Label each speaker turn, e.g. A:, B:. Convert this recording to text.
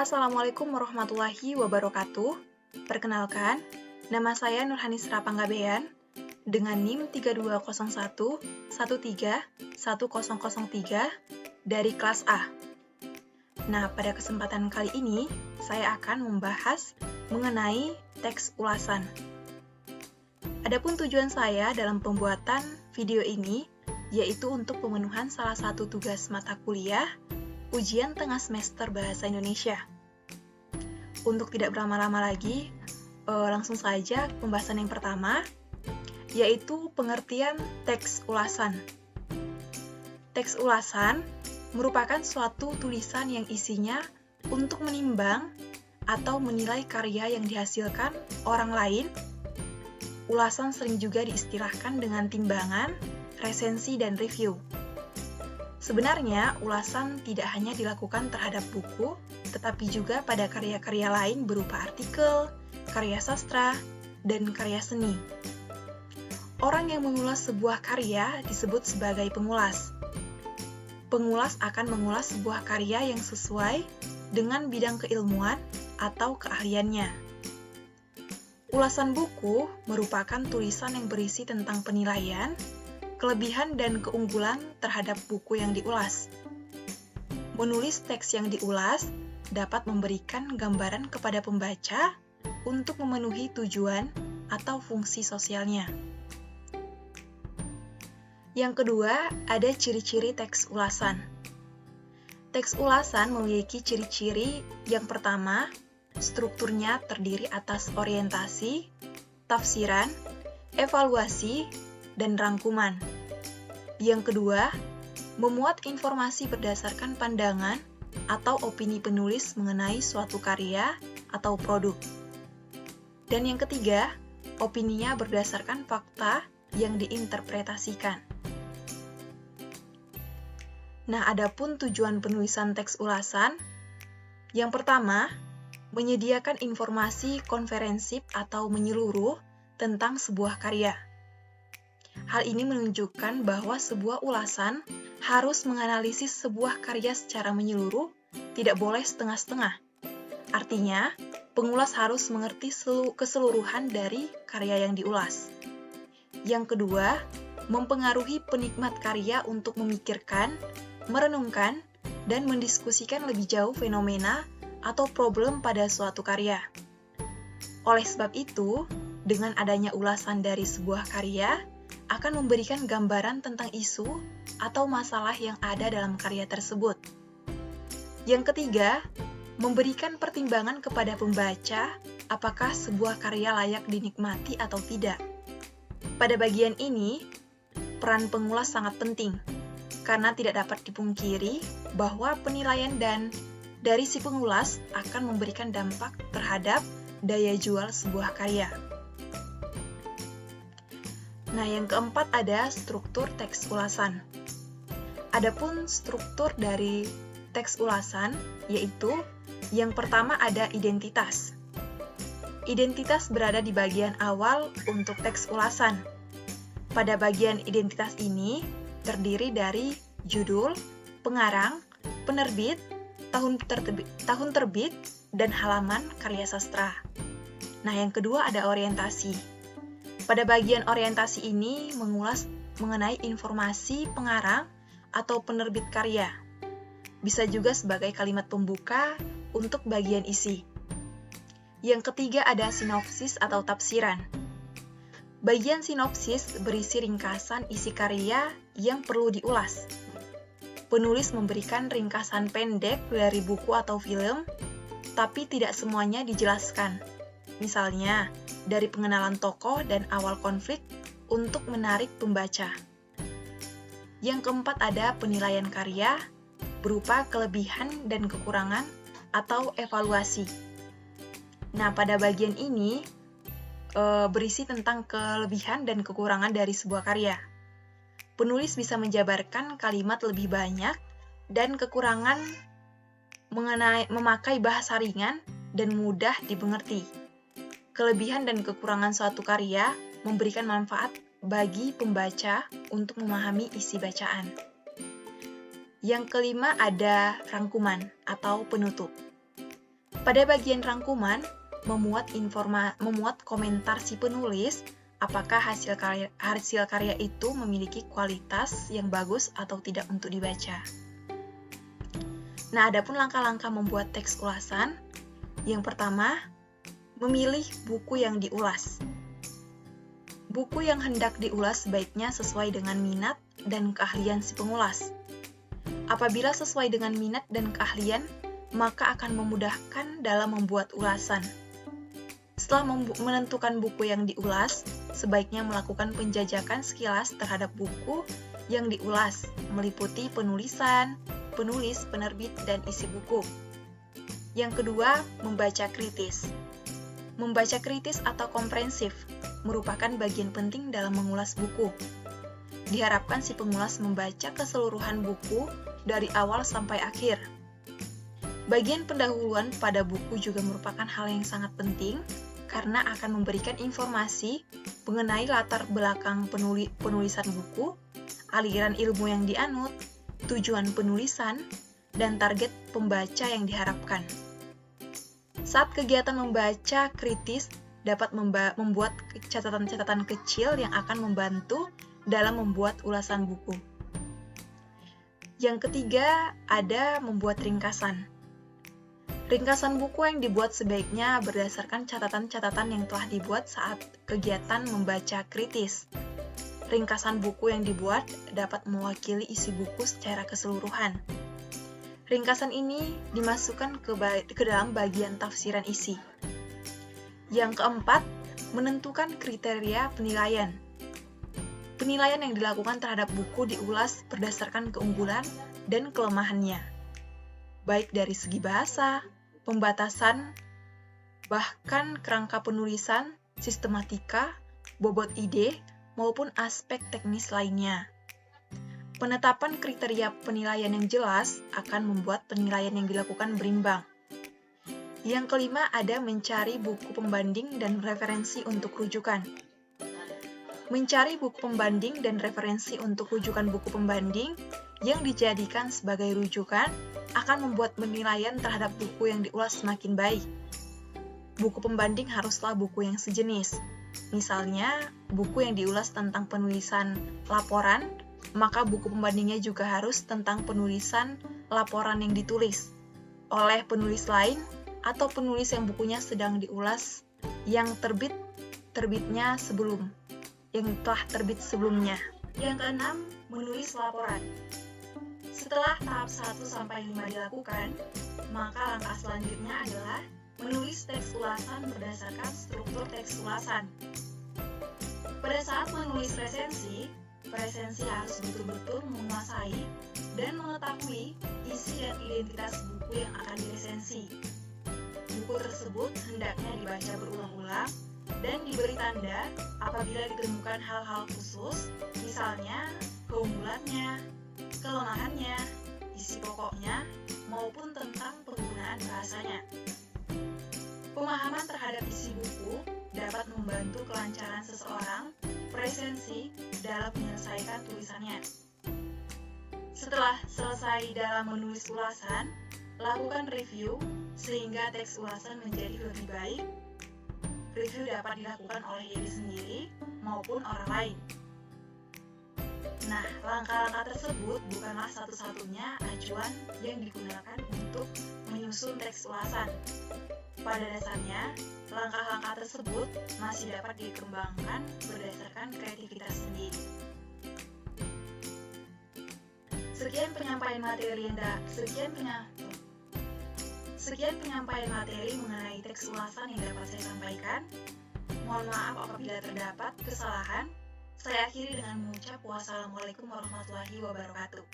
A: Assalamualaikum warahmatullahi wabarakatuh. Perkenalkan, nama saya Nurhanisra Panggabean dengan NIM 3201 13 1003 dari kelas A. Nah, pada kesempatan kali ini, saya akan membahas mengenai teks ulasan. Adapun tujuan saya dalam pembuatan video ini, yaitu untuk pemenuhan salah satu tugas mata kuliah ujian tengah semester Bahasa Indonesia. Untuk tidak berlama-lama lagi, langsung saja pembahasan yang pertama, yaitu pengertian teks ulasan. Teks ulasan merupakan suatu tulisan yang isinya untuk menimbang atau menilai karya yang dihasilkan orang lain. Ulasan sering juga diistilahkan dengan timbangan, resensi, dan review. Sebenarnya, ulasan tidak hanya dilakukan terhadap buku, tetapi juga pada karya-karya lain berupa artikel, karya sastra, dan karya seni. Orang yang mengulas sebuah karya disebut sebagai pengulas. Pengulas akan mengulas sebuah karya yang sesuai dengan bidang keilmuan atau keahliannya. Ulasan buku merupakan tulisan yang berisi tentang penilaian, kelebihan dan keunggulan terhadap buku yang diulas. Menulis teks yang diulas dapat memberikan gambaran kepada pembaca untuk memenuhi tujuan atau fungsi sosialnya. Yang kedua, ada ciri-ciri teks ulasan. Teks ulasan memiliki ciri-ciri yang pertama, strukturnya terdiri atas orientasi, tafsiran, evaluasi, dan rangkuman. Yang kedua, memuat informasi berdasarkan pandangan atau opini penulis mengenai suatu karya atau produk. Dan yang ketiga, opininya berdasarkan fakta yang diinterpretasikan. Nah, adapun tujuan penulisan teks ulasan, yang pertama, menyediakan informasi komprehensif atau menyeluruh tentang sebuah karya. Hal ini menunjukkan bahwa sebuah ulasan harus menganalisis sebuah karya secara menyeluruh, tidak boleh setengah-setengah. Artinya, pengulas harus mengerti keseluruhan dari karya yang diulas. Yang kedua, mempengaruhi penikmat karya untuk memikirkan, merenungkan, dan mendiskusikan lebih jauh fenomena atau problem pada suatu karya. Oleh sebab itu, dengan adanya ulasan dari sebuah karya, akan memberikan gambaran tentang isu atau masalah yang ada dalam karya tersebut. Yang ketiga, memberikan pertimbangan kepada pembaca apakah sebuah karya layak dinikmati atau tidak. Pada bagian ini, peran pengulas sangat penting, karena tidak dapat dipungkiri bahwa penilaian dari si pengulas akan memberikan dampak terhadap daya jual sebuah karya. Nah, yang keempat ada struktur teks ulasan. Adapun struktur dari teks ulasan, yaitu yang pertama ada identitas. Identitas berada di bagian awal untuk teks ulasan. Pada bagian identitas ini terdiri dari judul, pengarang, penerbit, tahun terbit, dan halaman karya sastra. Nah, yang kedua ada orientasi. Pada bagian orientasi ini mengulas mengenai informasi pengarang atau penerbit karya. Bisa juga sebagai kalimat pembuka untuk bagian isi. Yang ketiga ada sinopsis atau tafsiran. Bagian sinopsis berisi ringkasan isi karya yang perlu diulas. Penulis memberikan ringkasan pendek dari buku atau film, tapi tidak semuanya dijelaskan. Misalnya, dari pengenalan tokoh dan awal konflik untuk menarik pembaca. Yang keempat ada penilaian karya berupa kelebihan dan kekurangan atau evaluasi. Nah, pada bagian ini berisi tentang kelebihan dan kekurangan dari sebuah karya. Penulis bisa menjabarkan kalimat lebih banyak dan kekurangan memakai bahasa ringan dan mudah dimengerti. Kelebihan dan kekurangan suatu karya memberikan manfaat bagi pembaca untuk memahami isi bacaan. Yang kelima ada rangkuman atau penutup. Pada bagian rangkuman, memuat komentar si penulis, apakah hasil karya itu memiliki kualitas yang bagus atau tidak untuk dibaca. Nah, adapun langkah-langkah membuat teks ulasan, yang pertama, memilih buku yang diulas. Buku yang hendak diulas sebaiknya sesuai dengan minat dan keahlian si pengulas. Apabila sesuai dengan minat dan keahlian, maka akan memudahkan dalam membuat ulasan. Setelah menentukan buku yang diulas, sebaiknya melakukan penjajakan sekilas terhadap buku yang diulas, meliputi penulisan, penulis, penerbit, dan isi buku. Yang kedua, membaca kritis. Membaca kritis atau komprehensif merupakan bagian penting dalam mengulas buku. Diharapkan si pengulas membaca keseluruhan buku dari awal sampai akhir. Bagian pendahuluan pada buku juga merupakan hal yang sangat penting karena akan memberikan informasi mengenai latar belakang penulisan buku, aliran ilmu yang dianut, tujuan penulisan, dan target pembaca yang diharapkan. Saat kegiatan membaca kritis dapat membuat catatan-catatan kecil yang akan membantu dalam membuat ulasan buku. Yang ketiga, ada membuat ringkasan. Ringkasan buku yang dibuat sebaiknya berdasarkan catatan-catatan yang telah dibuat saat kegiatan membaca kritis. Ringkasan buku yang dibuat dapat mewakili isi buku secara keseluruhan. Ringkasan ini dimasukkan ke dalam bagian tafsiran isi. Yang keempat, menentukan kriteria penilaian. Penilaian yang dilakukan terhadap buku diulas berdasarkan keunggulan dan kelemahannya, baik dari segi bahasa, pembatasan, bahkan kerangka penulisan, sistematika, bobot ide, maupun aspek teknis lainnya. Penetapan kriteria penilaian yang jelas akan membuat penilaian yang dilakukan berimbang. Yang kelima, ada mencari buku pembanding dan referensi untuk rujukan. Mencari buku pembanding dan referensi untuk rujukan buku pembanding yang dijadikan sebagai rujukan akan membuat penilaian terhadap buku yang diulas semakin baik. Buku pembanding haruslah buku yang sejenis. Misalnya, buku yang diulas tentang penulisan laporan, maka buku pembandingnya juga harus tentang penulisan laporan yang ditulis oleh penulis lain atau penulis yang bukunya sedang diulas yang terbitnya telah terbit sebelumnya. Yang keenam, menulis laporan. Setelah tahap 1-5 dilakukan, maka langkah selanjutnya adalah menulis teks ulasan berdasarkan struktur teks ulasan. Pada saat menulis resensi harus betul-betul menguasai dan mengetahui isi dan identitas buku yang akan diresensi. Buku tersebut hendaknya dibaca berulang-ulang dan diberi tanda apabila ditemukan hal-hal khusus, misalnya keunggulannya, kelemahannya, isi pokoknya, maupun tentang penggunaan bahasanya. Pemahaman terhadap isi buku dapat membantu kelancaran seseorang presensi dalam menyelesaikan tulisannya. Setelah selesai dalam menulis ulasan, lakukan review sehingga teks ulasan menjadi lebih baik. Review dapat dilakukan oleh diri sendiri maupun orang lain. Nah, langkah-langkah tersebut bukanlah satu-satunya acuan yang digunakan untuk menyusun teks ulasan. Pada dasarnya, langkah-langkah tersebut masih dapat dikembangkan berdasarkan kreativitas sendiri. Sekian penyampaian materi mengenai teks ulasan yang dapat saya sampaikan. Mohon maaf apabila terdapat kesalahan. Saya akhiri dengan mengucap wassalamualaikum warahmatullahi wabarakatuh.